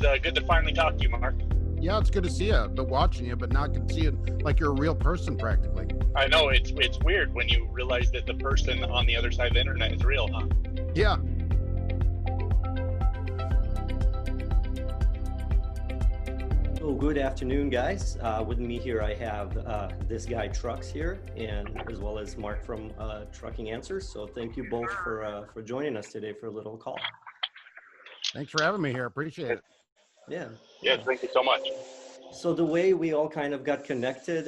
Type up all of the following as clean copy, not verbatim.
was good to finally talk to you, Mark. Yeah, it's good to see you, but watching you, but not can see it like you're a real person practically. I know it's weird when you realize that the person on the other side of the internet is real, huh? Yeah. So good afternoon, guys. With me here, I have this guy Trucks here, and as well as Mark from Trucking Answers. So thank you both for joining us today for a little call. Thanks for having me here. Appreciate it. Yeah. Yes, thank you so much. So the way we all kind of got connected,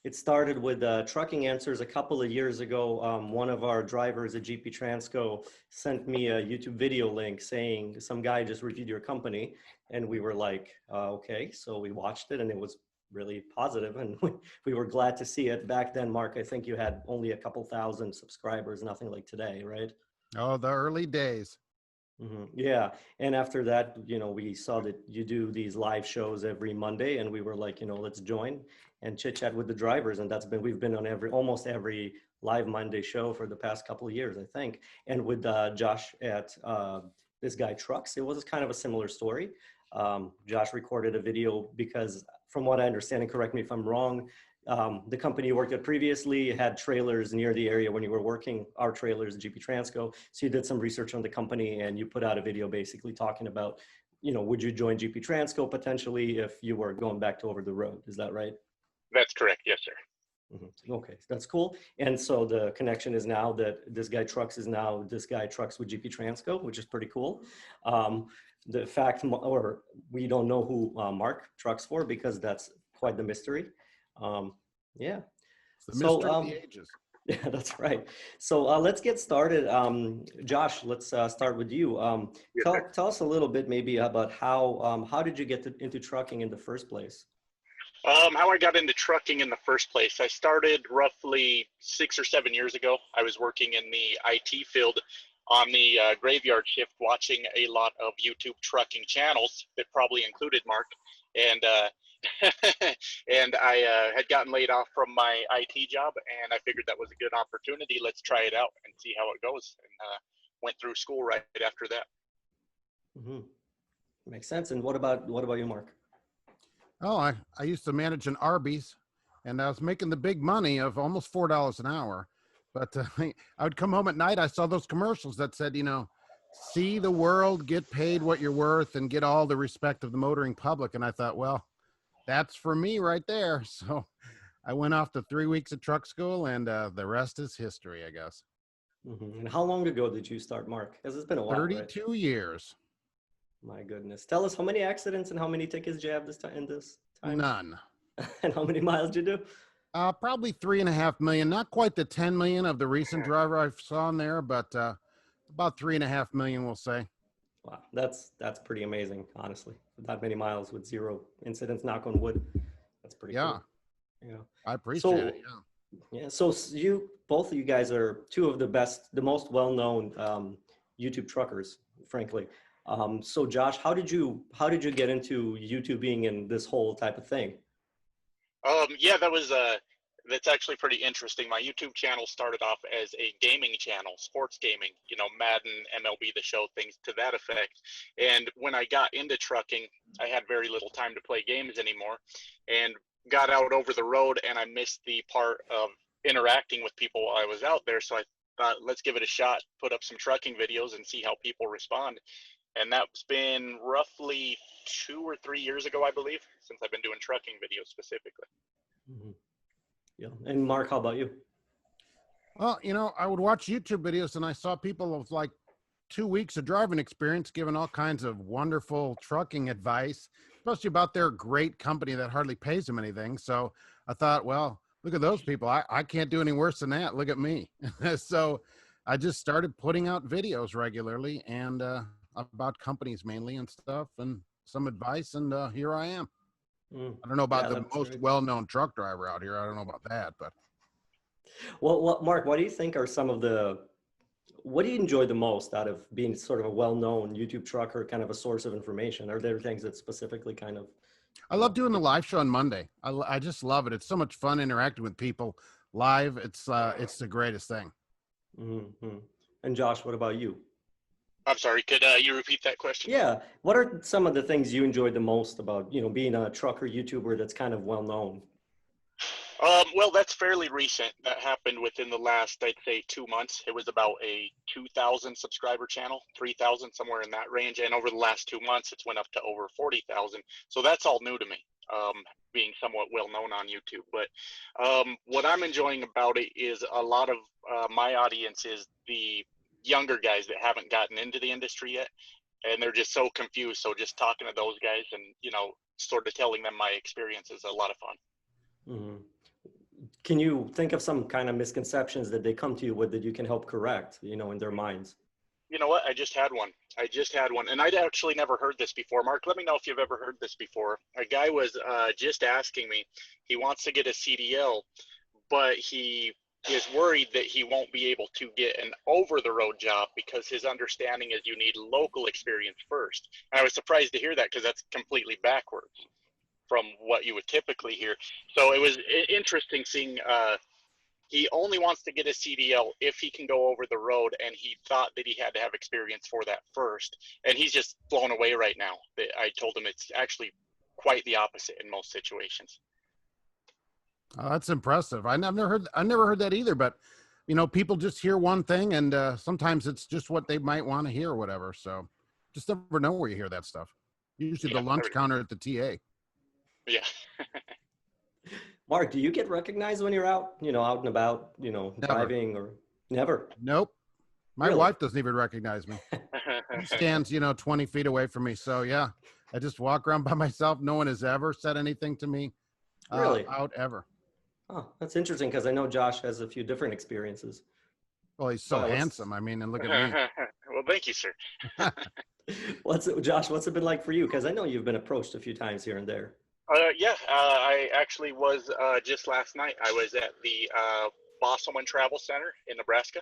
it started with Trucking Answers a couple of years ago. One of our drivers at GP Transco sent me a YouTube video link saying some guy just reviewed your company, and we were like, okay. So we watched it, and it was really positive, and we were glad to see it. Back then, Mark, I think you had only a couple thousand subscribers, nothing like today, right? Oh, the early days. Mm-hmm. Yeah. And after that, we saw that you do these live shows every Monday, and we were like, let's join and chit chat with the drivers. And we've been on almost every live Monday show for the past couple of years, I think. And with Josh at this guy Trucks, it was kind of a similar story. Josh recorded a video because, from what I understand, and correct me if I'm wrong, the company you worked at previously had trailers near the area when you were working, our trailers, GP Transco. So you did some research on the company and you put out a video basically talking about, would you join GP Transco potentially if you were going back to over the road? Is that right? That's correct. Yes, sir. Mm-hmm. Okay, that's cool. And so the connection is now that this guy Trucks with GP Transco, which is pretty cool. The fact, or we don't know who Mark Trucks for, because that's quite the mystery. Yeah. It's the mystery of the ages. Yeah, that's right. So let's get started. Josh, let's start with you. Yes, Tell us a little bit maybe about how did you get into trucking in the first place? How I got into trucking in the first place. I started roughly 6 or 7 years ago. I was working in the IT field on the graveyard shift, watching a lot of YouTube trucking channels that probably included Mark. And and I had gotten laid off from my IT job, and I figured that was a good opportunity. Let's try it out and see how it goes. And went through school right after that. Mm-hmm. Makes sense. And what about you, Mark? Oh, I used to manage an Arby's, and I was making the big money of almost $4 an hour. But I would come home at night. I saw those commercials that said, see the world, get paid what you're worth, and get all the respect of the motoring public. And I thought, well, that's for me right there. So I went off to 3 weeks of truck school, and the rest is history, I guess. Mm-hmm. And how long ago did you start, Mark? Because it's been a while. 32 right? years. My goodness. Tell us how many accidents and how many tickets did you have this time? None. And how many miles did you do? Probably 3.5 million. Not quite the 10 million of the recent driver I saw in there, but about 3.5 million, we'll say. Wow, that's pretty amazing, honestly. That many miles with zero incidents, knock on wood. That's pretty cool. Yeah, I appreciate it. Yeah. So both of you guys are two of the most well-known YouTube truckers, frankly. So Josh, how did you get into YouTubing and this whole type of thing? Yeah, that's actually pretty interesting. My YouTube channel started off as a gaming channel, sports gaming, Madden, MLB The Show, things to that effect. And when I got into trucking, I had very little time to play games anymore, and got out over the road, and I missed the part of interacting with people while I was out there. So I thought, let's give it a shot, put up some trucking videos and see how people respond. And that's been roughly 2 or 3 years ago, I believe, since I've been doing trucking videos specifically. Mm-hmm. Yeah. And Mark, how about you? Well, I would watch YouTube videos, and I saw people with like 2 weeks of driving experience giving all kinds of wonderful trucking advice, especially about their great company that hardly pays them anything. So I thought, well, look at those people. I can't do any worse than that. Look at me. So I just started putting out videos regularly, and about companies mainly and stuff, and some advice, and here I am. I don't know about the most well-known truck driver out here. I don't know about that, but. Well, Mark, what do you think are what do you enjoy the most out of being sort of a well-known YouTube trucker, kind of a source of information? Are there things that specifically kind of? I love doing the live show on Monday. I just love it. It's so much fun interacting with people live. It's the greatest thing. Mm-hmm. And Josh, what about you? I'm sorry, could you repeat that question? Yeah. What are some of the things you enjoyed the most about, being a trucker YouTuber that's kind of well known? Well, that's fairly recent. That happened within the last, I'd say, 2 months. It was about a 2,000 subscriber channel, 3,000, somewhere in that range. And over the last 2 months, it's went up to over 40,000. So that's all new to me, being somewhat well known on YouTube. But what I'm enjoying about it is a lot of my audience is the younger guys that haven't gotten into the industry yet. And they're just so confused. So just talking to those guys and, sort of telling them my experience is a lot of fun. Hmm. Can you think of some kind of misconceptions that they come to you with that you can help correct, in their minds? You know what? I just had one. And I'd actually never heard this before. Mark, let me know if you've ever heard this before. A guy was just asking me. He wants to get a CDL, but he is worried that he won't be able to get an over-the-road job because his understanding is you need local experience first. And I was surprised to hear that because that's completely backwards from what you would typically hear. So it was interesting seeing he only wants to get a CDL if he can go over the road, and he thought that he had to have experience for that first. And he's just blown away right now. I told him it's actually quite the opposite in most situations. Oh, that's impressive. I never heard that either, but people just hear one thing and sometimes it's just what they might want to hear or whatever. So just never know where you hear that stuff. Usually Yeah, the lunch counter at the TA. yeah. Mark, do you get recognized when you're out, out and about, Never. driving or never? Nope. My Really? wife doesn't even recognize me. She stands, 20 feet away from me. So yeah, I just walk around by myself. No one has ever said anything to me Really? out ever. Oh, that's interesting because I know Josh has a few different experiences. Well, he's so Well, handsome. I mean, and look at me. Well, thank you, sir. Josh, what's it been like for you? Because I know you've been approached a few times here and there. Yeah, I actually was just last night. I was at the Bosselman Travel Center in Nebraska,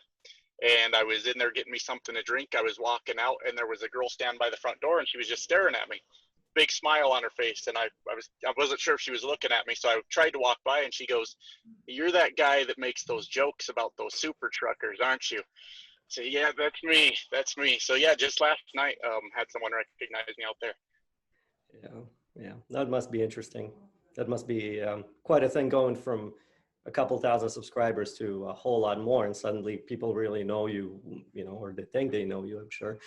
and I was in there getting me something to drink. I was walking out, and there was a girl standing by the front door, and she was just staring at me, big smile on her face. And I wasn't sure if she was looking at me, so I tried to walk by, and she goes, "You're that guy that makes those jokes about those super truckers, aren't you?" So yeah, that's me. That's me. So yeah, just last night, had someone recognize me out there. Yeah, yeah, that must be interesting. That must be quite a thing going from a couple thousand subscribers to a whole lot more, and suddenly people really know you, or they think they know you. I'm sure.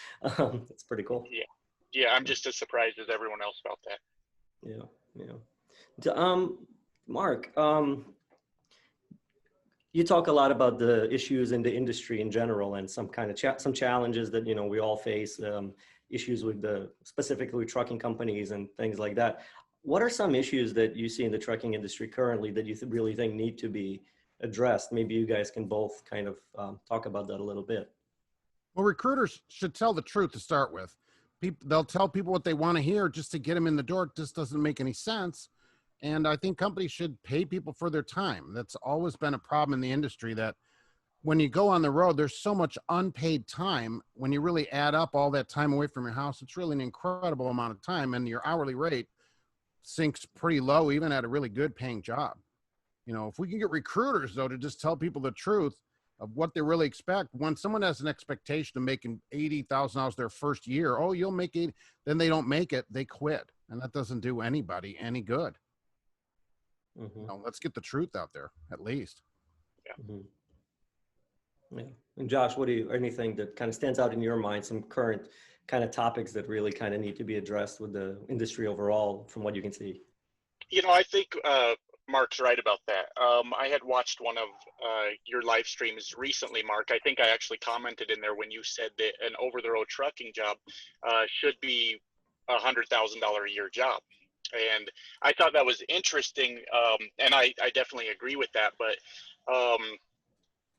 It's pretty cool. Yeah, yeah. I'm just as surprised as everyone else about that. Yeah, yeah. Mark, you talk a lot about the issues in the industry in general and some kind of some challenges that we all face, issues with the specifically with trucking companies and things like that. What are some issues that you see in the trucking industry currently that you really think need to be addressed? Maybe you guys can both kind of talk about that a little bit. Well, recruiters should tell the truth to start with. They'll tell people what they want to hear just to get them in the door. It just doesn't make any sense. And I think companies should pay people for their time. That's always been a problem in the industry, that when you go on the road, there's so much unpaid time. When you really add up all that time away from your house, it's really an incredible amount of time, and your hourly rate sinks pretty low, even at a really good paying job. If we can get recruiters, though, to just tell people the truth of what they really expect. When someone has an expectation of making $80,000 their first year, oh, you'll make it, then they don't make it, they quit. And that doesn't do anybody any good. Mm-hmm. Let's get the truth out there, at least. Yeah. Mm-hmm. Yeah. And Josh, anything that kind of stands out in your mind, some current kind of topics that really kind of need to be addressed with the industry overall from what you can see? I think Mark's right about that. I had watched one of your live streams recently, Mark. I think I actually commented in there when you said that an over-the-road trucking job should be $100,000 a year job. And I thought that was interesting, and I definitely agree with that. But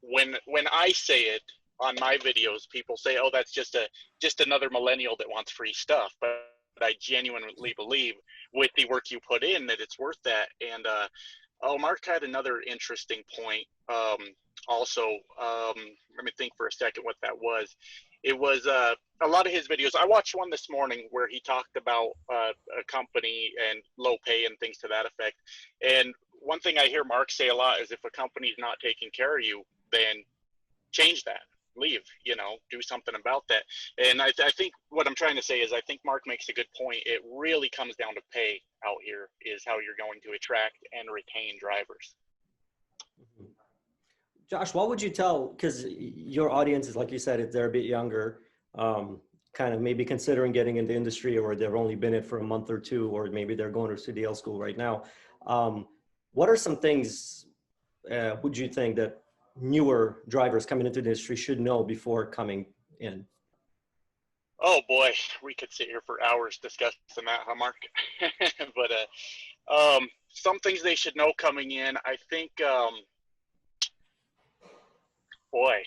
when I say it on my videos, people say, "Oh, that's just another millennial that wants free stuff." But I genuinely believe, with the work you put in, that it's worth that. And Mark had another interesting point. Also, let me think for a second what that was. It was a lot of his videos. I watched one this morning where he talked about a company and low pay and things to that effect. And one thing I hear Mark say a lot is, if a company's not taking care of you, then change that. leave, do something about that. And I think what I'm trying to say is I think Mark makes a good point. It really comes down to pay out here is how you're going to attract and retain drivers. Josh, what would you tell, because your audience is, like you said, they're a bit younger, kind of maybe considering getting in the industry, or they've only been in it for a month or two, or maybe they're going to CDL school right now. What are some things, would you think that newer drivers coming into the industry should know before coming in? Oh boy, we could sit here for hours discussing that, huh, Mark? But some things they should know coming in, I think, boy,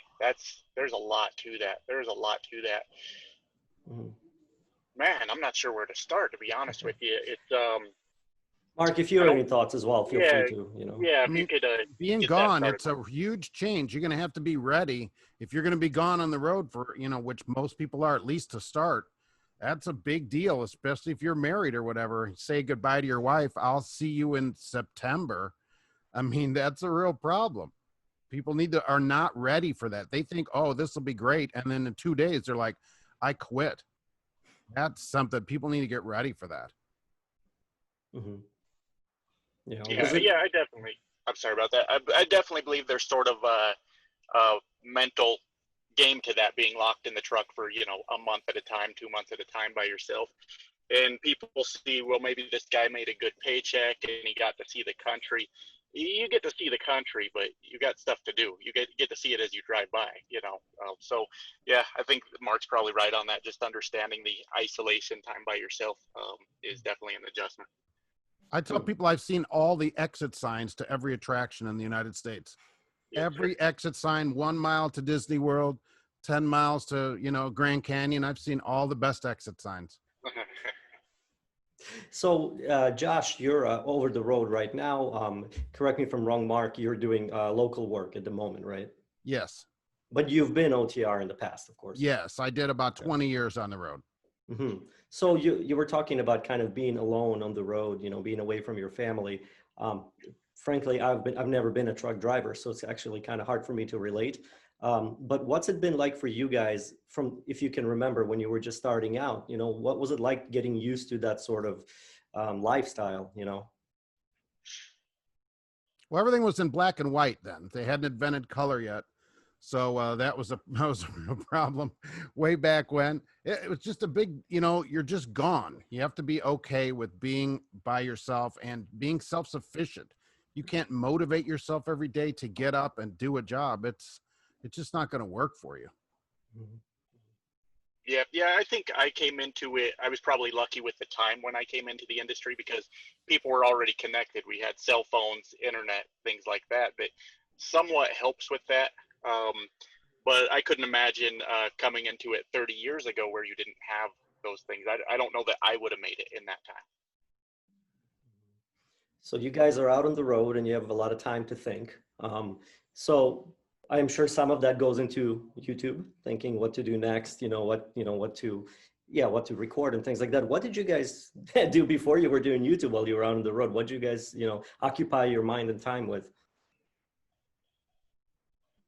there's a lot to that. There's a lot to that. Mhm. Man, I'm not sure where to start, to be honest with you. It's Mark, if you have any thoughts as well, feel yeah, free to, yeah. I If you mean, could being get that gone, started. it's a huge change. You're going to have to be ready. If you're going to be gone on the road for, which most people are, at least to start, that's a big deal, especially if you're married or whatever. Say goodbye to your wife. I'll see you in September. I mean, that's a real problem. People are not ready for that. They think, oh, this will be great. And then in 2 days, they're like, I quit. That's something people need to get ready for that. Mm-hmm. Yeah, yeah, I'm sorry about that. I definitely believe there's sort of a mental game to that, being locked in the truck for, a month at a time, 2 months at a time by yourself. And people see, well, maybe this guy made a good paycheck and he got to see the country. You get to see the country, but you got stuff to do. You get to see it as you drive by, So, yeah, I think Mark's probably right on that. Just understanding the isolation time by yourself is definitely an adjustment. I tell people I've seen all the exit signs to every attraction in the United States. Yes, Every exit sign, 1 mile to Disney World, 10 miles to, Grand Canyon. I've seen all the best exit signs. So, Josh, you're over the road right now. Correct me if I'm wrong, Mark, you're doing local work at the moment, right? Yes. But you've been OTR in the past, of course. Yes. I did about 20 years on the road. Mm-hmm. So you were talking about kind of being alone on the road, being away from your family. Frankly, I've never been a truck driver, so it's actually kind of hard for me to relate. But what's it been like for you guys from, if you can remember when you were just starting out, what was it like getting used to that sort of lifestyle, Well, everything was in black and white then. They hadn't invented color yet. So that was a real problem way back when. It was just a big, you're just gone. You have to be okay with being by yourself and being self-sufficient. You can't motivate yourself every day to get up and do a job. It's just not going to work for you. Mhm. Yeah, I think I came into it. I was probably lucky with the time when I came into the industry because people were already connected. We had cell phones, internet, things like that that somewhat helps with that. Um, but I couldn't imagine coming into it 30 years ago where you didn't have those things. I don't know that I would have made it in that time. So you guys are out on the road and you have a lot of time to think. So I'm sure some of that goes into YouTube, thinking what to do next, what to record and things like that. What did you guys do before you were doing YouTube while you were out on the road? What did you guys, occupy your mind and time with?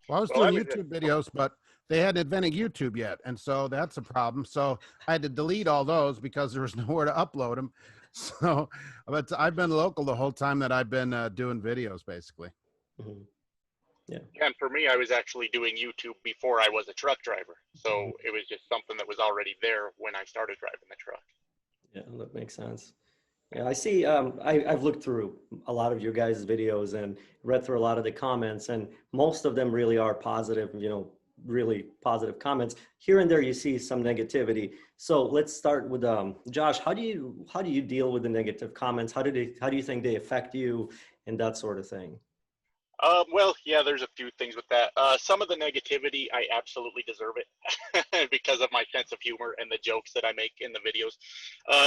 Well, I was doing YouTube videos, but they hadn't invented YouTube yet. And so that's a problem. So I had to delete all those because there was nowhere to upload them. So, but I've been local the whole time that I've been doing videos, basically. Mm-hmm. Yeah. And for me, I was actually doing YouTube before I was a truck driver. So Mm-hmm. it was just something that was already there when I started driving the truck. Yeah, that makes sense. Yeah, I see. I've looked through a lot of your guys' videos and read through a lot of the comments, and most of them really are positive, really positive comments. Here and there, you see some negativity. So let's start with Josh. How do you deal with the negative comments? How do you think they affect you and that sort of thing? Well, yeah, there's a few things with that. Some of the negativity, I absolutely deserve it because of my sense of humor and the jokes that I make in the videos.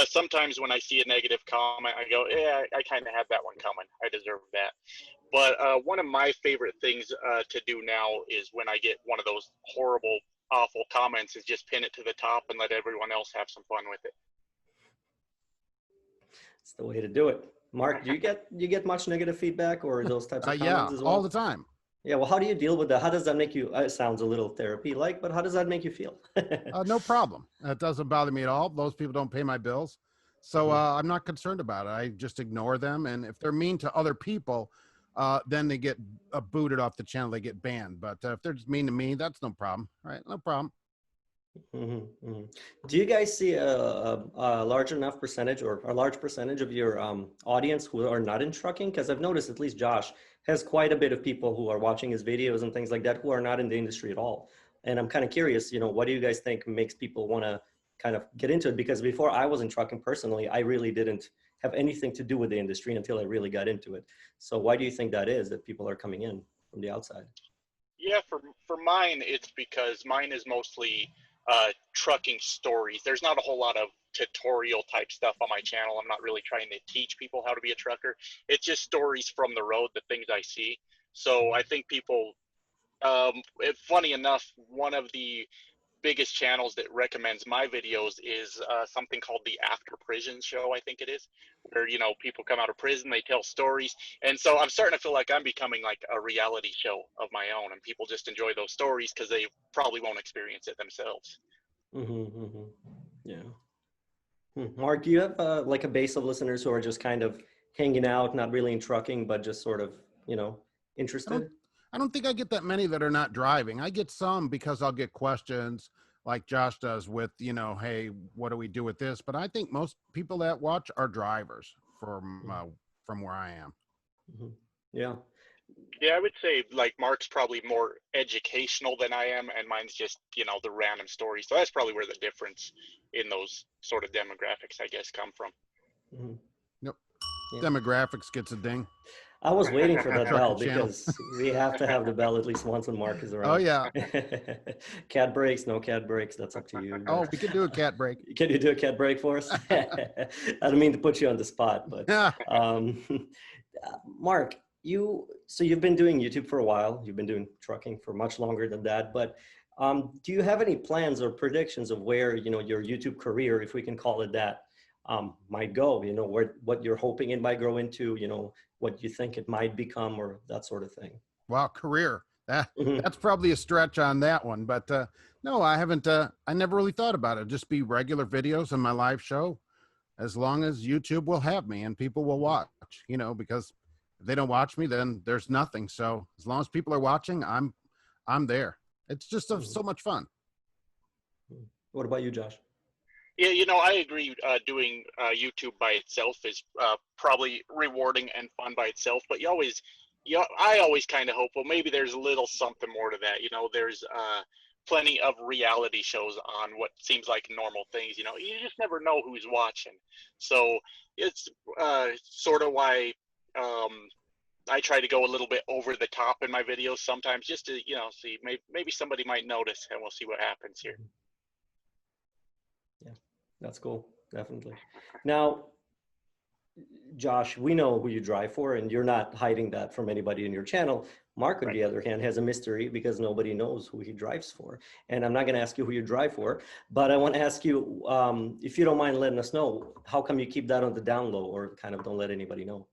Sometimes when I see a negative comment, I go, yeah, I kind of had that one coming. I deserve that. But one of my favorite things to do now is when I get one of those horrible, awful comments is just pin it to the top and let everyone else have some fun with it. It's the way to do it. Mark, do you get much negative feedback or those types of comments as well? All the time. Yeah, well, how do you deal with that? How does that make you, it sounds a little therapy-like, but how does that make you feel? No problem. It doesn't bother me at all. Those people don't pay my bills. So Mhm. I'm not concerned about it. I just ignore them. And if they're mean to other people, then they get booted off the channel. They get banned. But if they're just mean to me, that's no problem. Right? No problem. Do you guys see a large enough percentage or a large percentage of your audience who are not in trucking? Because I've noticed at least Josh has quite a bit of people who are watching his videos and things like that who are not in the industry at all. And I'm kind of curious, what do you guys think makes people want to kind of get into it? Because before I was in trucking personally, I really didn't have anything to do with the industry until I really got into it. So why do you think that is that people are coming in from the outside? Yeah, for mine, it's because mine is mostly trucking stories. There's not a whole lot of tutorial type stuff on my channel. I'm not really trying to teach people how to be a trucker. It's just stories from the road, the things I see. So I think people, funny enough, one of the biggest channels that recommends my videos is something called the After Prison Show, I think it is, where people come out of prison, they tell stories, and so I'm starting to feel like I'm becoming like a reality show of my own, and people just enjoy those stories because they probably won't experience it themselves. Yeah. Mark, do you have like a base of listeners who are just kind of hanging out, not really in trucking, but just sort of, I don't interested? I don't think I get that many that are not driving. I get some because I'll get questions like Josh does with, hey, what do we do with this? But I think most people that watch are drivers from where I am. Mhm. Yeah. Yeah, I would say like Mark's probably more educational than I am, and mine's just the random stories. So that's probably where the difference in those sort of demographics, I guess, come from. Mhm. Yep. Yeah. Demographics gets a ding. I was waiting for The that bell trucking channel. because we have to have the bell at least once when Mark is Oh around. yeah. Cat breaks, no cat breaks. That's up to you. Oh, But we could do a cat break. can you do a cat break for us? I don't mean to put you on the spot, but Yeah. um, Mark, you've been doing YouTube for a while. You've been doing trucking for much longer than that. But do you have any plans or predictions of where your YouTube career, if we can call it that, might go? What you're hoping it might grow into. What you think it might become, or that sort of thing. Wow, career. Mhm. That's probably a stretch on that one, but no, I haven't. I never really thought about it. Just be regular videos on my live show, as long as YouTube will have me and people will watch. Because if they don't watch me, then there's nothing. So as long as people are watching, I'm there. It's just Mhm. so much fun. What about you, Josh? Yeah, I agree. Doing YouTube by itself is probably rewarding and fun by itself. But I always kind of hope, well, maybe there's a little something more to that. There's plenty of reality shows on what seems like normal things. You just never know who's watching. So it's sort of why I try to go a little bit over the top in my videos sometimes, just to see maybe somebody might notice, and we'll see what happens here. Yeah, that's cool. Definitely. Now, Josh, we know who you drive for, and you're not hiding that from anybody in your channel. Mark, on Right. the other hand, has a mystery because nobody knows who he drives for. And I'm not going to ask you who you drive for, but I want to ask you, if you don't mind letting us know, how come you keep that on the down low or kind of don't let anybody know?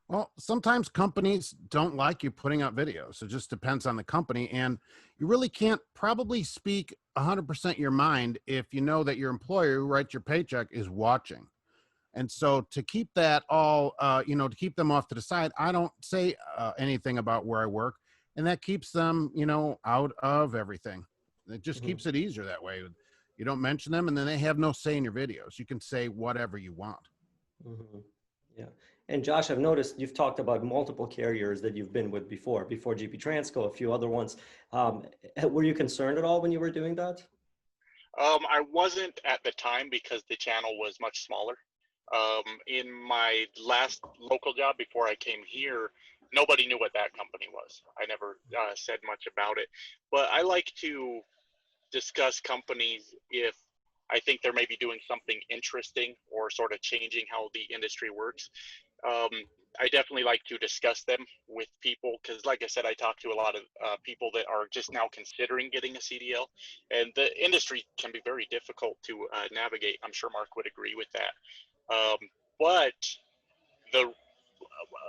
Well, sometimes companies don't like you putting out videos. It just depends on the company. And you really can't probably speak 100% your mind if you know that your employer who writes your paycheck is watching. And so to keep that all, to keep them off to the side, I don't say anything about where I work. And that keeps them, out of everything. It just Mhm, keeps it easier that way. You don't mention them and then they have no say in your videos. You can say whatever you want. mhm. Yeah. And Josh, I've noticed you've talked about multiple carriers that you've been with before GP Transco, a few other ones. Were you concerned at all when you were doing that? I wasn't at the time because the channel was much smaller. In my last local job before I came here, nobody knew what that company was. I never said much about it. But I like to discuss companies if I think they're maybe doing something interesting or sort of changing how the industry works. Um, I definitely like to discuss them with people because, like I said, I talk to a lot of people that are just now considering getting a CDL, and the industry can be very difficult to navigate. I'm sure Mark would agree with that. But the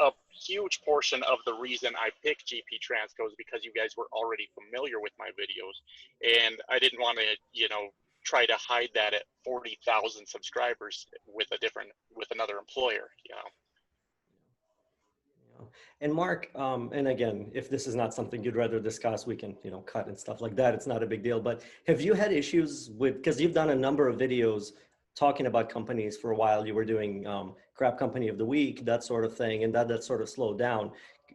a huge portion of the reason I picked GP Transco is because you guys were already familiar with my videos, and I didn't want to, try to hide that at 40,000 subscribers with another employer, Yeah. And Mark, and again, if this is not something you'd rather discuss, we can, cut and stuff like that. It's not a big deal. But have you had issues with, because you've done a number of videos talking about companies for a while, you were doing Crap Company of the Week, that sort of thing, and that sort of slowed down.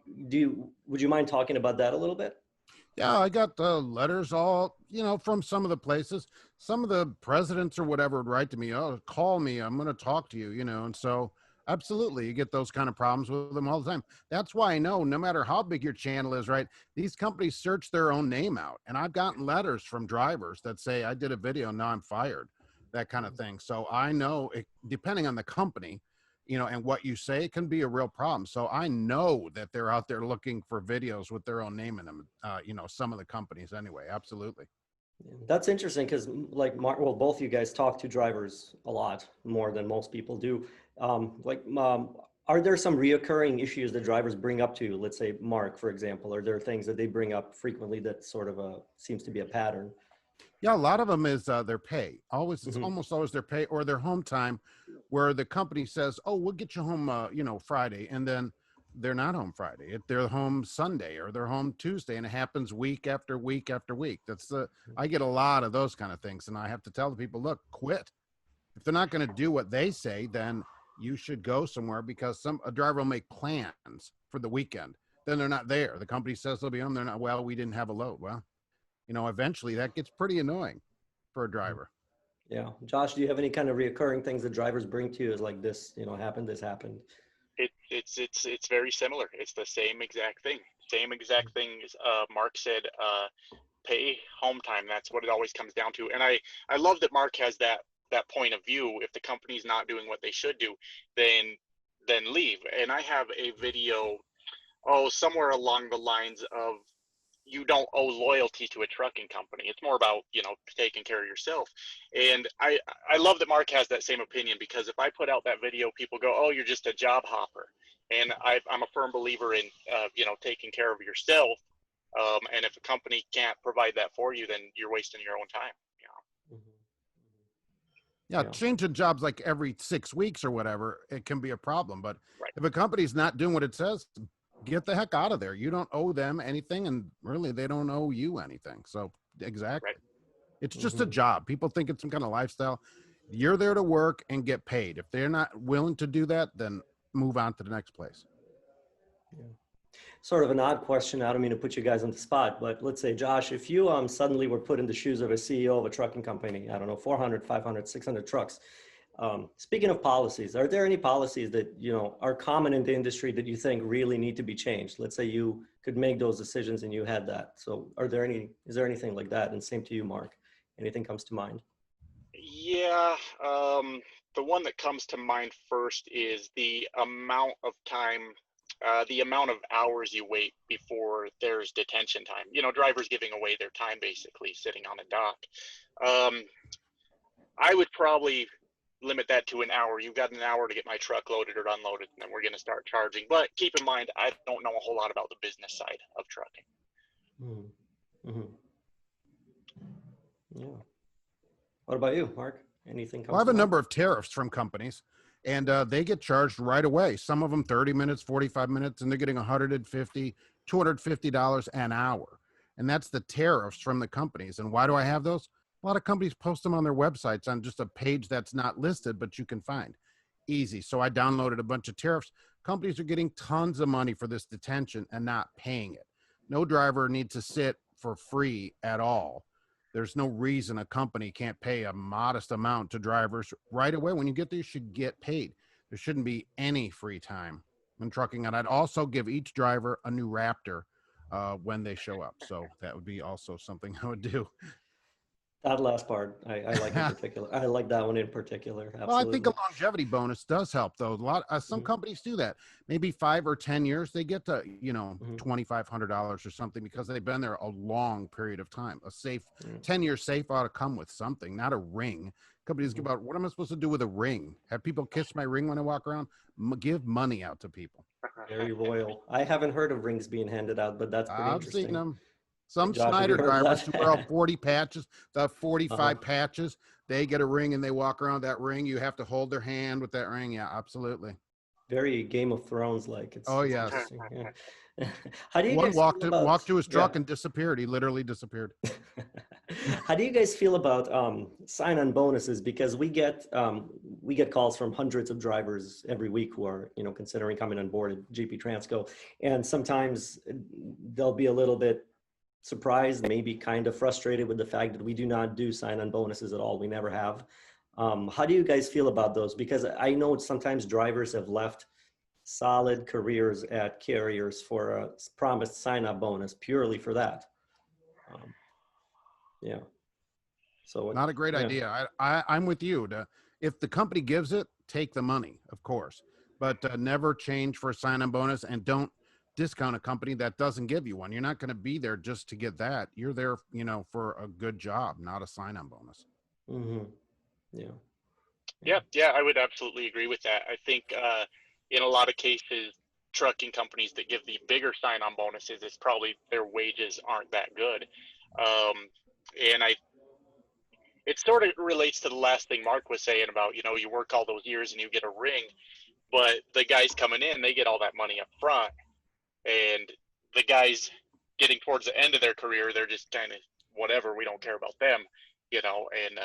Would you mind talking about that a little bit? Yeah, I got letters all, from some of the places. Some of the presidents or whatever would write to me, oh, call me, I'm going to talk to you, and so absolutely, you get those kind of problems with them all the time. That's why I know no matter how big your channel is, right, these companies search their own name out. And I've gotten letters from drivers that say, I did a video, now I'm fired, that kind of thing. So I know, depending on the company, and what you say can be a real problem. So I know that they're out there looking for videos with their own name in them, some of the companies anyway. Absolutely. Yeah, that's interesting because like Mark, well, both of you guys talk to drivers a lot more than most people do. Are there some reoccurring issues that drivers bring up to you? Let's say Mark, for example, are there things that they bring up frequently that sort of seems to be a pattern? Yeah, a lot of them is their pay. Always, it's Mhm. almost always their pay or their home time, where the company says, "Oh, we'll get you home, Friday," and then they're not home Friday. They're home Sunday or they're home Tuesday, and it happens week after week after week. I get a lot of those kind of things, and I have to tell the people, look, quit. If they're not going to do what they say, then you should go somewhere, because a driver will make plans for the weekend. Then they're not there. The company says they'll be home. They're not. Well, we didn't have a load. Well, eventually that gets pretty annoying for a driver. Yeah. Josh, do you have any kind of reoccurring things that drivers bring to you as like this, happened, this happened? It's very similar. It's the same exact thing. Same exact thing as Mark said. Pay, home time. That's what it always comes down to. And I love that Mark has that point of view. If the company's not doing what they should do, then leave. And I have a video, somewhere along the lines of, you don't owe loyalty to a trucking company. It's more about, taking care of yourself. And I love that Mark has that same opinion, because if I put out that video, people go, oh, you're just a job hopper. And I'm a firm believer in, taking care of yourself. And if a company can't provide that for you, then you're wasting your own time. Mhm. Yeah, Yeah. changing jobs like every 6 weeks or whatever, it can be a problem. But Right. if a company's not doing what it says, get the heck out of there. You don't owe them anything, and really they don't owe you anything. So exactly. Right. It's just a Mhm. job. People think it's some kind of lifestyle. You're there to work and get paid. If they're not willing to do that, then move on to the next place. Yeah. Sort of an odd question. I don't mean to put you guys on the spot, but let's say, Josh, if you suddenly were put in the shoes of a CEO of a trucking company, I don't know, 400, 500, 600 trucks. Speaking of policies, are there any policies that, are common in the industry that you think really need to be changed? Let's say you could make those decisions and you had that. So is there anything like that? And same to you, Mark. Anything comes to mind? Yeah. The one that comes to mind first is the amount of time, the amount of hours you wait before there's detention time. Drivers giving away their time, basically sitting on a dock. I would probably limit that to an hour. You've got an hour to get my truck loaded or unloaded, and then we're going to start charging. But keep in mind, I don't know a whole lot about the business side of trucking. Mm-hmm. Yeah. What about you, Mark? Anything Well, I comes have to a mind? number of tariffs from companies, and they get charged right away. Some of them 30 minutes, 45 minutes, and they're getting $150, $250 an hour. And that's the tariffs from the companies. And why do I have those? A lot of companies post them on their websites on just a page that's not listed, but you can find. Easy. So I downloaded a bunch of tariffs. Companies are getting tons of money for this detention and not paying it. No driver needs to sit for free at all. There's no reason a company can't pay a modest amount to drivers right away. When you get there, you should get paid. There shouldn't be any free time in trucking. And I'd also give each driver a new Raptor when they show up. So that would be also something I would do. That last part, I like in particular. I like that one in particular. Well, I think a Absolutely. longevity bonus does help, though. Some Mhm. companies do that. Maybe 5 or 10 years, they get to Mhm. $2,500 or something because they've been there a long period of time. A safe Yeah. 10-year safe ought to come with something, not a ring, Companies give out, what am I supposed to do with a ring? Have people kiss my ring when I walk around? Give money out to people. Very royal. I haven't heard of rings being handed out, but that's pretty I've interesting. seen them. Some Josh, have you Snyder heard of drivers that? who wear all 40 patches, the 45 patches, they get a ring and they walk around that ring. You have to hold their hand with that ring. Yeah, absolutely. Very Game of Thrones like. It's yes. interesting. Yeah. How do you One guys walked feel about, to his truck and disappeared. He literally disappeared. How do you guys feel about sign-on bonuses? Because we get calls from hundreds of drivers every week who are, you know, considering coming on board at GP Transco, and sometimes they'll be a little bit surprised, maybe kind of frustrated with the fact that we do not do sign-on bonuses at all. We never have. How do you guys feel about those? Because I know sometimes drivers have left solid careers at carriers for a promised sign-up bonus purely for that. Yeah. So not a great idea. I'm with you. If the company gives it, take the money, of course, but never change for a sign-on bonus, and don't discount a company that doesn't give you one. You're not going to be there just to get that. You're there, you know, for a good job, not a sign-on bonus. Mm-hmm. Yeah, I would absolutely agree with that. I think in a lot of cases, trucking companies that give the bigger sign-on bonuses, it's probably their wages aren't that good. And it sort of relates to the last thing Mark was saying about, you know, you work all those years and you get a ring, but the guys coming in, they get all that money up front. And the guys getting towards the end of their career, they're just kind of whatever, we don't care about them, you know. And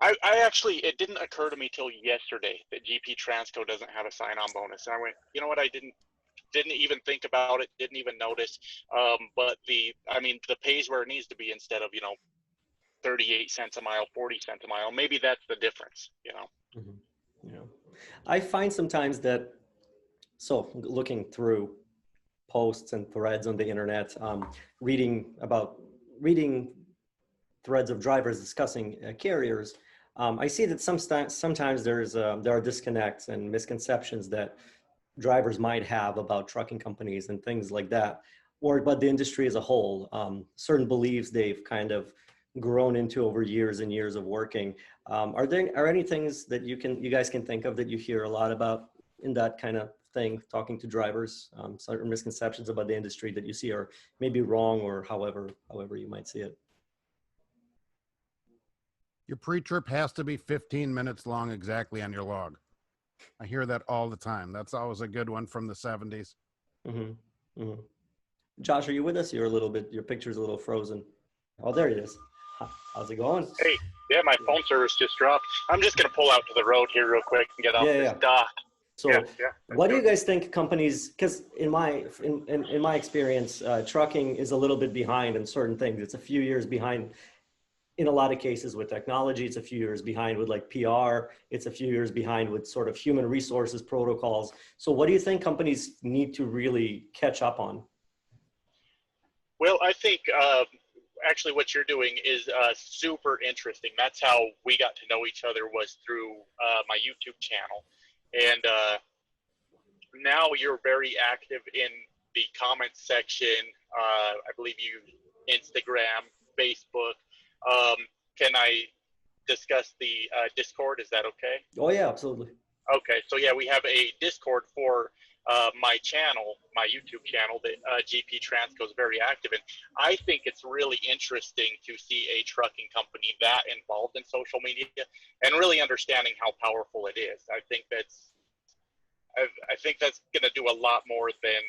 I actually, it didn't occur to me till yesterday that GP Transco doesn't have a sign-on bonus. And I went, you know what, I didn't even think about it, didn't even notice. But the pay's where it needs to be instead of, you know, 38 cents a mile, 40 cents a mile. Maybe that's the difference, you know. Mm-hmm. Yeah. I find sometimes that, so looking through posts and threads on the internet, reading threads of drivers discussing carriers, I see that sometimes there are disconnects and misconceptions that drivers might have about trucking companies and things like that, or about the industry as a whole. Certain beliefs they've kind of grown into over years and years of working. Are any things that you guys can think of that you hear a lot about in that kind of thing, talking to drivers, certain misconceptions about the industry that you see are maybe wrong, or however you might see it? Your pre-trip has to be 15 minutes long exactly on your log. I hear that all the time. That's always a good one from the 70s. Mm-hmm. Mm-hmm. Josh, are you with us? Your picture's a little frozen. Oh, there it is. How's it going? Hey, yeah, my phone service just dropped. I'm just going to pull out to the road here real quick and get off this dock. So what do you guys think companies, because in my experience, trucking is a little bit behind in certain things. It's a few years behind in a lot of cases with technology. It's a few years behind with like PR. It's a few years behind with sort of human resources protocols. So what do you think companies need to really catch up on? Well, I think actually what you're doing is super interesting. That's how we got to know each other, was through my YouTube channel. And now you're very active in the comments section. I believe you Instagram, Facebook. Can I discuss the Discord? Is that okay? Oh yeah, absolutely. Okay, so yeah, we have a Discord for my channel, my YouTube channel that GP Transco is very active in. I think it's really interesting to see a trucking company that involved in social media and really understanding how powerful it is. I think that's going to do a lot more than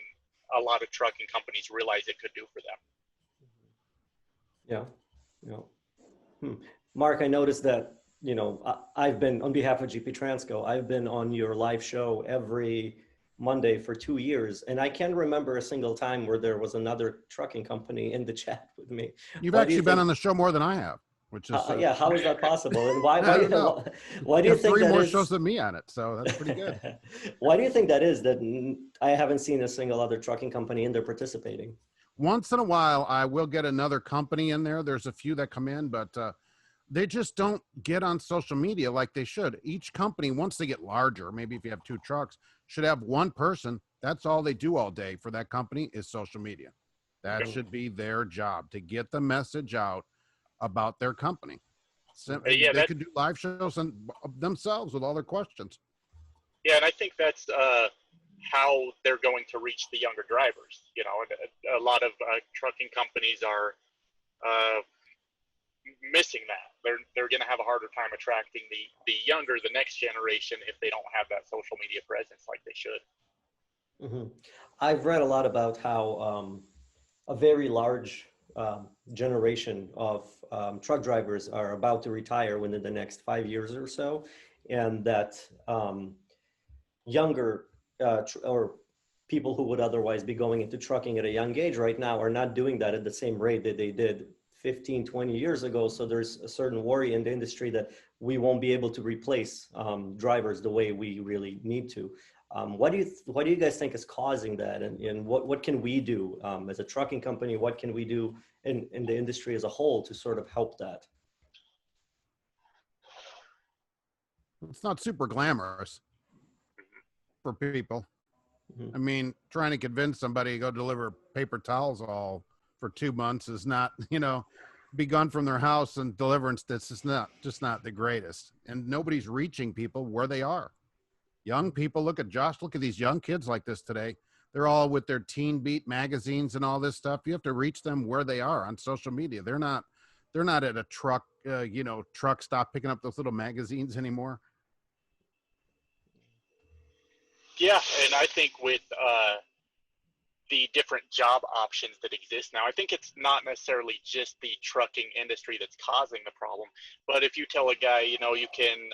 a lot of trucking companies realize it could do for them. Yeah. Mark, I noticed that, you know, I've been, on behalf of GP Transco, I've been on your live show every Monday for 2 years, and I can't remember a single time where there was another trucking company in the chat with me. You've actually been on the show more than I have, which is yeah. How is that possible? And why do you think 3 that more is? shows than me on it, so that's pretty good. Why do you think that is? That I haven't seen a single other trucking company in there participating. Once in a while, I will get another company in there. There's a few that come in, but they just don't get on social media like they should. Each company, once they get larger, maybe if you have 2 trucks, should have one person. That's all they do all day for that company is social media. That should be their job, to get the message out about their company. Yeah, They could do live shows themselves with all their questions. yeah, and I think that's how they're going to reach the younger drivers. You know, a lot of trucking companies are missing that. They're going to have a harder time attracting the younger, the next generation, if they don't have that social media presence like they should. Mm-hmm. I've read a lot about how a very large generation of truck drivers are about to retire within the next 5 years or so, and that younger or people who would otherwise be going into trucking at a young age right now are not doing that at the same rate that they did 15, 20 years ago. So there's a certain worry in the industry that we won't be able to replace drivers the way we really need to. What do you guys think is causing that? And what can we do as a trucking company? What can we do in the industry as a whole to sort of help that? It's not super glamorous for people. Mm-hmm. I mean, trying to convince somebody to go deliver paper towels all for 2 months is not, be gone from their house and deliverance. That's just not the greatest. And nobody's reaching people where they are. Young people, look at Josh, look at these young kids like this today. They're all with their Teen Beat magazines and all this stuff. You have to reach them where they are on social media. They're not at a truck, truck stop picking up those little magazines anymore. Yeah, and I think with the different job options that exist now, I think it's not necessarily just the trucking industry that's causing the problem. But if you tell a guy, you can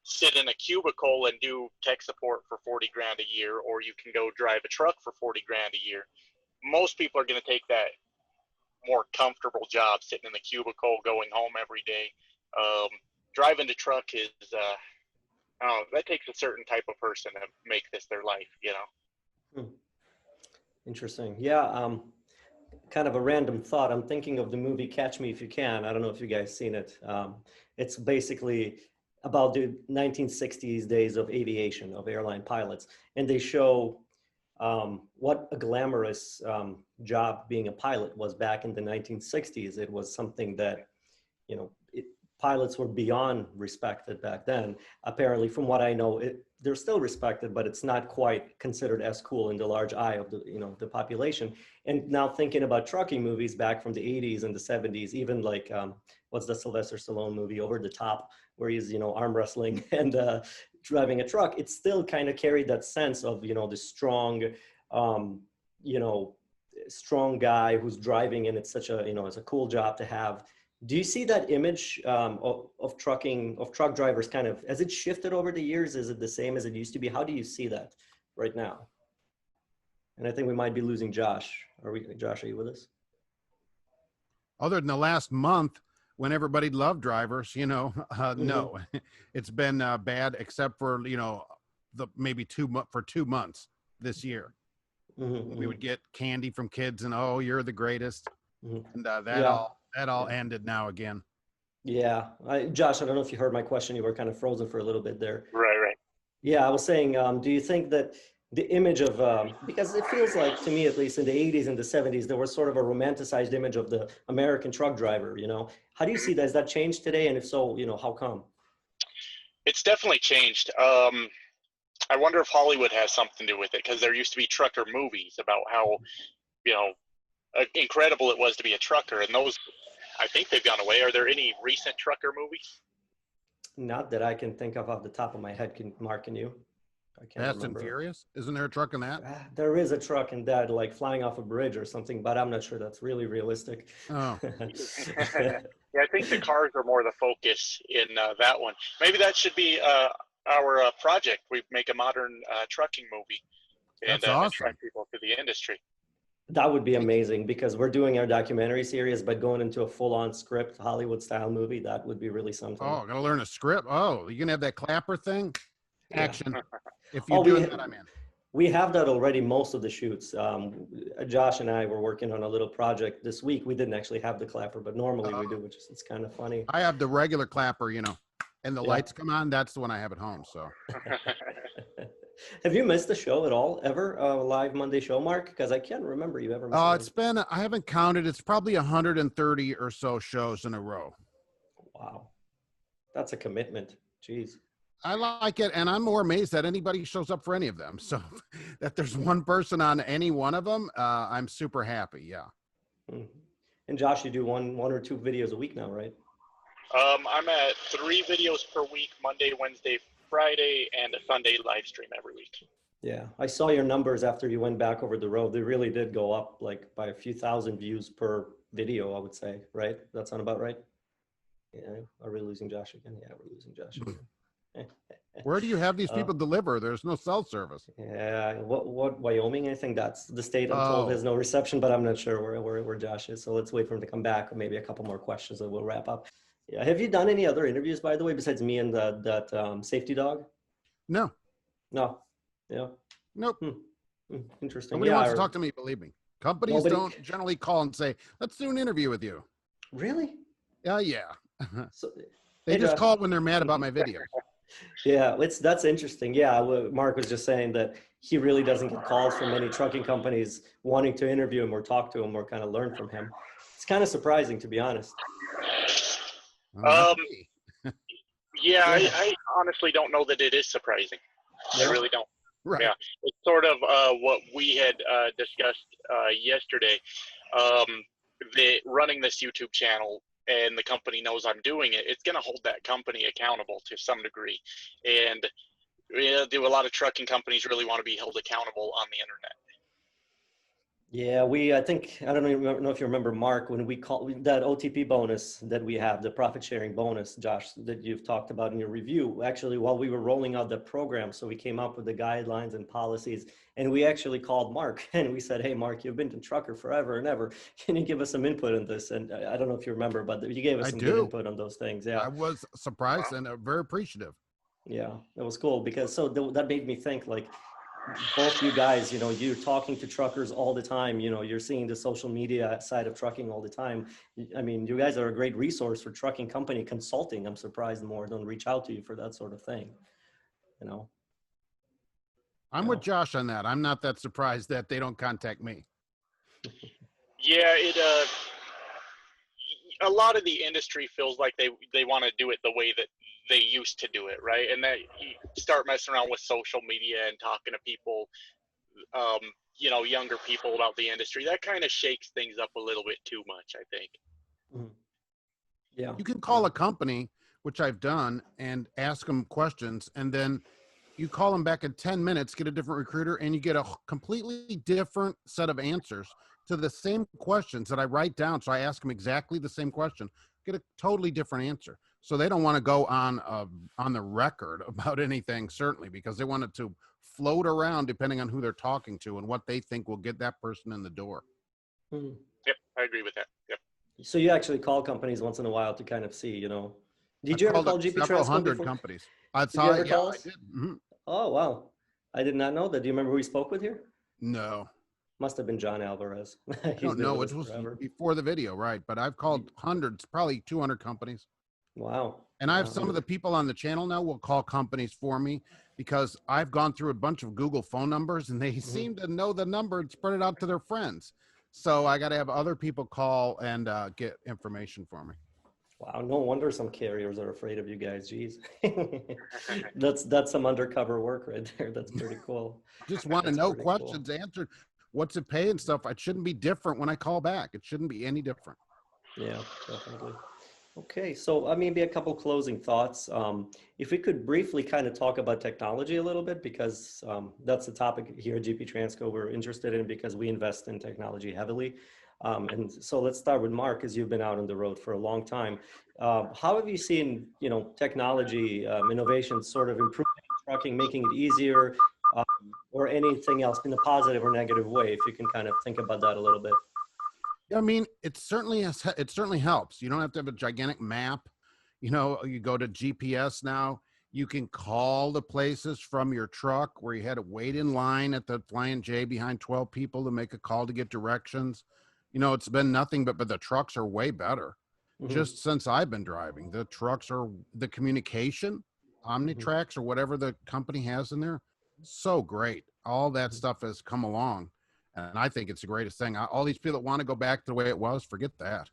sit in a cubicle and do tech support for 40 grand a year, or you can go drive a truck for 40 grand a year, most people are going to take that more comfortable job, sitting in the cubicle, going home every day. Driving the truck is, that takes a certain type of person to make this their life, Interesting. Yeah. Kind of a random thought. I'm thinking of the movie Catch Me If You Can. I don't know if you guys seen it. It's basically about the 1960s days of aviation, of airline pilots. And they show what a glamorous job being a pilot was back in the 1960s. It was something that, pilots were beyond respected back then. Apparently, from what I know, they're still respected, but it's not quite considered as cool in the large eye of the population. And now thinking about trucking movies back from the 80s and the 70s, even like what's the Sylvester Stallone movie, Over the Top, where he's arm wrestling and driving a truck, it still kind of carried that sense of the strong, strong guy who's driving, and it's such a it's a cool job to have. Do you see that image of trucking, of truck drivers kind of, has it shifted over the years? Is it the same as it used to be? How do you see that right now? And I think we might be losing Josh. Josh, are you with us? Other than the last month when everybody loved drivers, no, it's been bad except for, the maybe 2 months this year. We would get candy from kids and, oh, you're the greatest. And that all ended now again. Yeah. Josh, I don't know if you heard my question. You were kind of frozen for a little bit there. Right. Yeah, I was saying, do you think that the image of, because it feels like, to me at least, in the 80s and the 70s, there was sort of a romanticized image of the American truck driver, How do you see that? Has that changed today? And if so, how come? It's definitely changed. I wonder if Hollywood has something to do with it, because there used to be trucker movies about how, incredible it was to be a trucker, and those, I think they've gone away. Are there any recent trucker movies? Not that I can think of off the top of my head. Mark, can you? I can't Fast remember. and Furious? Isn't there a truck in that? There is a truck in that, like flying off a bridge or something, but I'm not sure that's really realistic. Oh. Yeah, I think the cars are more the focus in that one. Maybe that should be our project. We make a modern trucking movie and That's awesome. attract people to the industry. That would be amazing, because we're doing our documentary series, but going into a full-on script Hollywood style movie, that would be really something. Oh, gotta learn a script. Oh, you gonna have that clapper thing? Action. Yeah. If you're doing that, I'm in. We have that already, most of the shoots. Josh and I were working on a little project this week. We didn't actually have the clapper, but normally we do, which is, it's kind of funny. I have the regular clapper, and the lights come on. That's the one I have at home. So. Have you missed the show at all, ever? A live Monday show, Mark? Because I can't remember you ever missed It's been, I haven't counted. It's probably 130 or so shows in a row. Wow. That's a commitment. Jeez. I like it, and I'm more amazed that anybody shows up for any of them. So that there's one person on any one of them, I'm super happy. Yeah. Mhm. And Josh, you do one or two videos a week now, right? I'm at 3 videos per week, Monday, Wednesday, Friday, and a Sunday live stream every week. Yeah, I saw your numbers after you went back over the road. They really did go up like by a few thousand views per video, I would say, right? That sound about right? Yeah, are we losing Josh again? Yeah, we're losing Josh again. Where do you have these people deliver? There's no cell service. Yeah, what Wyoming? I think that's the state I'm told has Oh. no reception, but I'm not sure where Josh is. So let's wait for him to come back. Maybe a couple more questions and we'll wrap up. Yeah, have you done any other interviews, by the way, besides me and that safety dog? No. No. Yeah. Nope. Interesting. Nobody Yeah, wants to talk to me, believe me. Companies nobody. don't generally call and say, let's do an interview with you. Really? Yeah. So, They hey, just Josh. call when they're mad about my videos. Yeah, that's interesting. Yeah, Mark was just saying that he really doesn't get calls from many trucking companies wanting to interview him or talk to him or kind of learn from him. It's kind of surprising, to be honest. Not me. Yeah, I honestly don't know that it is surprising. Yeah. I really don't. Right. Yeah, it's sort of what we had discussed yesterday. The running this YouTube channel and the company knows I'm doing it, it's going to hold that company accountable to some degree. And do a lot of trucking companies really want to be held accountable on the internet? Yeah, I think, I don't know if you remember, Mark, when we call that OTP bonus that we have, the profit sharing bonus, Josh, that you've talked about in your review, actually, while we were rolling out the program, so we came up with the guidelines and policies, and we actually called Mark and we said, hey, Mark, you've been to trucker forever and ever. Can you give us some input on this? And I don't know if you remember, but you gave us some good input on those things. Yeah. I was surprised and very appreciative. Yeah, that was cool because that made me think like, both you guys, you're talking to truckers all the time, you're seeing the social media side of trucking all the time. I mean, you guys are a great resource for trucking company consulting. I'm surprised more don't reach out to you for that sort of thing, I'm with Josh on that. I'm not that surprised that they don't contact me. Yeah, a lot of the industry feels like they want to do it the way that they used to do it, right? And that you start messing around with social media and talking to people, younger people about the industry, that kind of shakes things up a little bit too much, I think. Yeah. You can call a company, which I've done, and ask them questions, and then you call them back in 10 minutes, get a different recruiter, and you get a completely different set of answers to the same questions that I write down. So I ask them exactly the same question, get a totally different answer. So they don't want to go on the record about anything, certainly, because they want it to float around depending on who they're talking to and what they think will get that person in the door. Yep, I agree with that. Yep. So you actually call companies once in a while to kind of see, Did you I've ever call GP several Transco hundred before? companies. Did you ever call I us? did. Mm-hmm. Oh, wow. I did not know that. Do you remember who we spoke with here? No. Must have been John Alvarez. I don't know. It was before the video, right? But I've called hundreds, probably 200 companies. Wow. And I have some of the people on the channel now will call companies for me because I've gone through a bunch of Google phone numbers and they seem to know the number and spread it out to their friends. So I got to have other people call and get information for me. Wow, no wonder some carriers are afraid of you guys. Geez, that's some undercover work right there. That's pretty cool. Just want to know questions answered. What's it pay and stuff? It shouldn't be different when I call back. It shouldn't be any different. Yeah, definitely. Okay, so maybe a couple closing thoughts. If we could briefly kind of talk about technology a little bit, because that's the topic here at GP Transco we're interested in because we invest in technology heavily. And so let's start with Mark, as you've been out on the road for a long time. How have you seen, technology innovations sort of improving trucking, making it easier, or anything else in a positive or negative way? If you can kind of think about that a little bit. I mean, it certainly helps. You don't have to have a gigantic map. You go to GPS now. You can call the places from your truck where you had to wait in line at the Flying J behind 12 people to make a call to get directions. It's been nothing but the trucks are way better. Just since I've been driving, the trucks are the communication, Omnitrax or whatever the company has in there. So great. All that stuff has come along. And I think it's the greatest thing. All these people that want to go back to the way it was, forget that.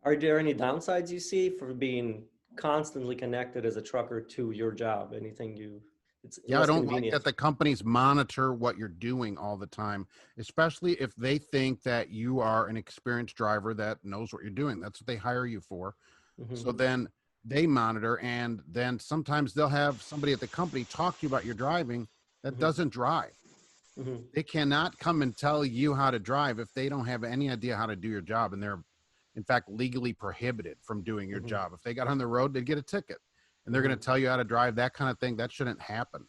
Are there any downsides you see for being constantly connected as a trucker to your job? Anything it's Yeah, I less don't like convenient? that the companies monitor what you're doing all the time, especially if they think that you are an experienced driver that knows what you're doing. That's what they hire you for. Hmm. So then they monitor, and then sometimes they'll have somebody at the company talk to you about your driving that Hmm. doesn't drive. Hmm. They cannot come and tell you how to drive if they don't have any idea how to do your job, and they're in fact legally prohibited from doing your Hmm. job. If they got on the road, they'd get a ticket, and they're going Hmm. to tell you how to drive. That kind of thing, that shouldn't happen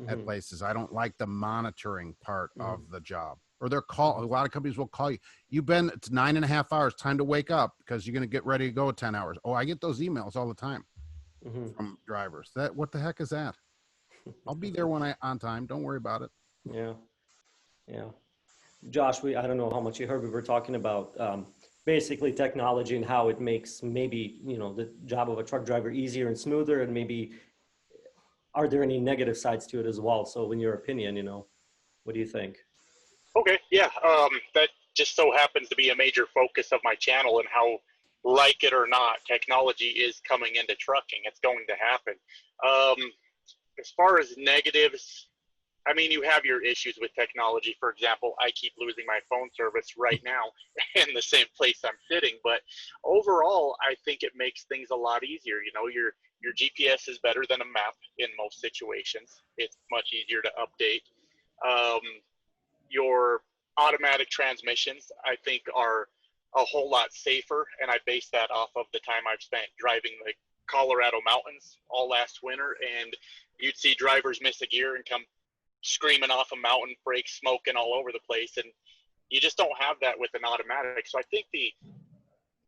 at Hmm. places. I don't like the monitoring part Hmm. of the job. Or they're call, Hmm. a lot of companies will call you. It's 9.5 hours, time to wake up because you're going to get ready to go at 10 hours. Oh, I get those emails all the time Hmm. from drivers. What the heck is that? I'll be there on time. Don't worry about it. Yeah, yeah. Josh, I don't know how much you heard. We were talking about basically technology and how it makes maybe, the job of a truck driver easier and smoother, and maybe are there any negative sides to it as well? So in your opinion, what do you think? Okay, yeah, that just so happens to be a major focus of my channel, and how, like it or not, technology is coming into trucking. It's going to happen. Um, as far as negatives, I mean, you have your issues with technology. For example, I keep losing my phone service right now in the same place I'm sitting. But overall, I think it makes things a lot easier. Your GPS is better than a map in most situations. It's much easier to update. Um, your automatic transmissions, I think, are a whole lot safer, and I base that off of the time I've spent driving the Colorado mountains all last winter, and you'd see drivers miss a gear and come screaming off a mountain, brakes smoking all over the place, and you just don't have that with an automatic. So I think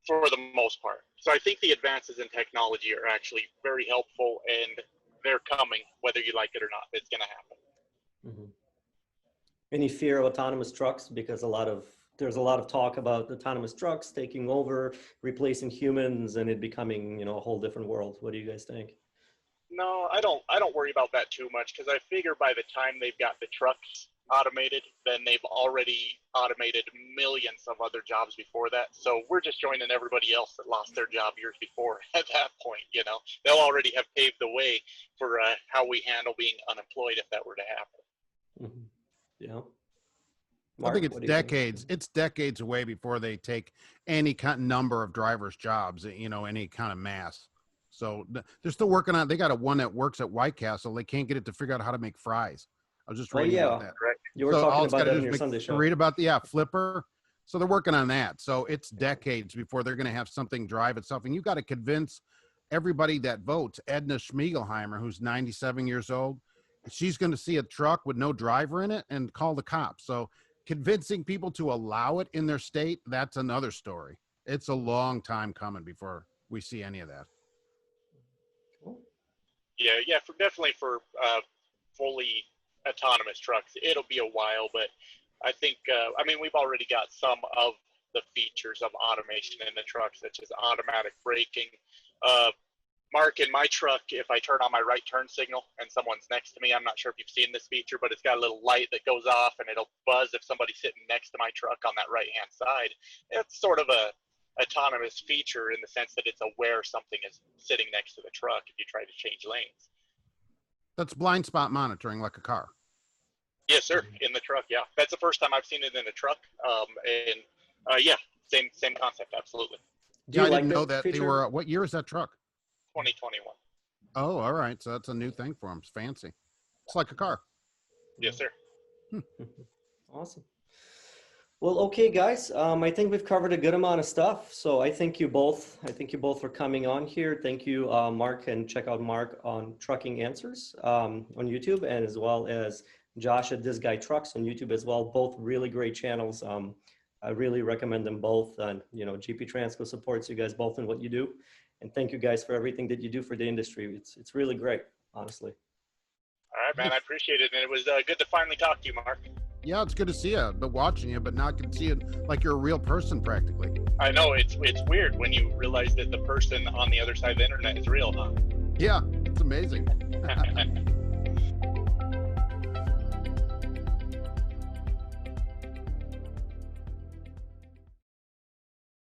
for the most part, so I think the advances in technology are actually very helpful, and they're coming, whether you like it or not. It's going to happen. Mhm. Any fear of autonomous trucks? Because there's a lot of talk about autonomous trucks taking over, replacing humans, and it becoming, a whole different world. What do you guys think? No, I don't worry about that too much, because I figure by the time they've got the trucks automated, then they've already automated millions of other jobs before that. So we're just joining everybody else that lost their job years before at that point. They'll already have paved the way for how we handle being unemployed if that were to happen. Mhm. Yeah. I think Mark, it's what do you think? decades. It's decades away before they take any kind number of drivers' jobs, any kind of mass. So they're still working on. They got one that works at White Castle. They can't get it to figure out how to make fries. I was just Oh reading about yeah, that. Correct. you were So all talking it's got about to that do on is your Sunday show. read about the Flipper. So they're working on that. So it's decades before they're going to have something drive itself. And you got to convince everybody that votes. Edna Schmiegelheimer, who's 97 years old, she's going to see a truck with no driver in it and call the cops. So convincing people to allow it in their state, that's another story. It's a long time coming before we see any of that. Cool. Yeah, definitely for fully autonomous trucks, it'll be a while, but I think, I mean, we've already got some of the features of automation in the truck, such as automatic braking. Uh, Mark, in my truck, if I turn on my right turn signal and someone's next to me, I'm not sure if you've seen this feature, but it's got a little light that goes off and it'll buzz if somebody's sitting next to my truck on that right-hand side. It's sort of a autonomous feature in the sense that it's aware something is sitting next to the truck if you try to change lanes. That's blind spot monitoring like a car. Yes, sir. In the truck, yeah. That's the first time I've seen it in a truck. Yeah, same concept, absolutely. Do Yeah, you I like didn't know that that they feature? were. What year is that truck? 2021. Oh, all right. So that's a new thing for them. It's fancy. It's like a car. Yes, sir. Awesome. Well, okay, guys. I think we've covered a good amount of stuff. So I thank you both. For coming on here. Thank you, Mark, and check out Mark on Trucking Answers on YouTube, and as well as Josh at This Guy Trucks on YouTube as well. Both really great channels. I really recommend them both. And GP Transco supports you guys both in what you do. And thank you guys for everything that you do for the industry. It's really great, honestly. All right, man. I appreciate it. And it was good to finally talk to you, Mark. Yeah, it's good to see you, but watching you, but not can see you like you're a real person practically. I know it's weird when you realize that the person on the other side of the internet is real, huh? Yeah, it's amazing.